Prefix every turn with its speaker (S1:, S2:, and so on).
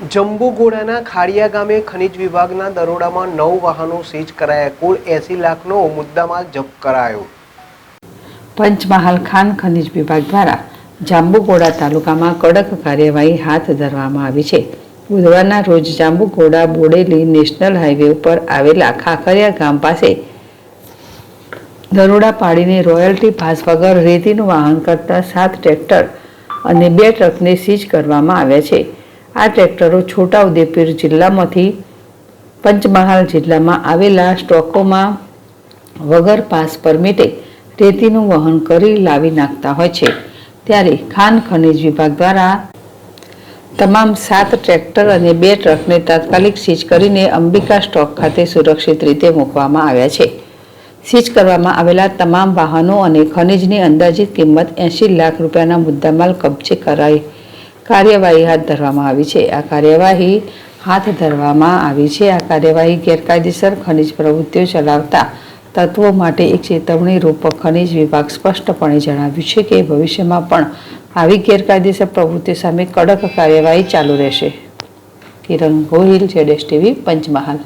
S1: જંબુઘોડાના ખાડિયા ગામે ખનીજ વિભાગના દરોડામાં 9 વાહનો સીઝ કરાયા. કુલ 80 લાખનો મુદ્દામાલ જપ્ત કરાયો.
S2: પંચમહાલ ખાણ ખનીજ વિભાગ દ્વારા જાંબુઘોડા તાલુકામાં કડક કાર્યવાહી હાથ ધરવામાં આવી છે. બુધવારના રોજ જાંબુઘોડા બોડેલી નેશનલ હાઈવે ઉપર આવેલા ખાખરિયા ગામ પાસે દરોડા પાડીને રોયલ્ટી પાસ વગર રેતીનું વાહન કરતા 7 ટ્રેક્ટર અને 2 ટ્રકને સીઝ કરવામાં આવ્યા છે. આ ટ્રેક્ટરો છોટાઉદેપુર જિલ્લામાંથી પંચમહાલ જિલ્લામાં આવેલા સ્ટોકોમાં વગર પાસ પરમિટે રેતીનું વહન કરી લાવી નાખતા હોય છે. ત્યારે ખાણ ખનીજ વિભાગ દ્વારા તમામ 7 ટ્રેક્ટર અને 2 ટ્રકને તાત્કાલિક સીઝ કરીને અંબિકા સ્ટોક ખાતે સુરક્ષિત રીતે મૂકવામાં આવ્યા છે. સીઝ કરવામાં આવેલા તમામ વાહનો અને ખનીજની અંદાજિત કિંમત 80 લાખ રૂપિયાના મુદ્દામાલ કબજે કરાઈ કાર્યવાહી હાથ ધરવામાં આવી છે. આ કાર્યવાહી ગેરકાયદેસર ખનીજ પ્રવૃત્તિઓ ચલાવતા તત્વો માટે એક ચેતવણી રૂપ ખનીજ વિભાગ સ્પષ્ટપણે જણાવ્યું છે કે ભવિષ્યમાં પણ આવી ગેરકાયદેસર પ્રવૃત્તિઓ સામે કડક કાર્યવાહી ચાલુ રહેશે. કિરણ ગોહિલ, ZSTV, પંચમહાલ.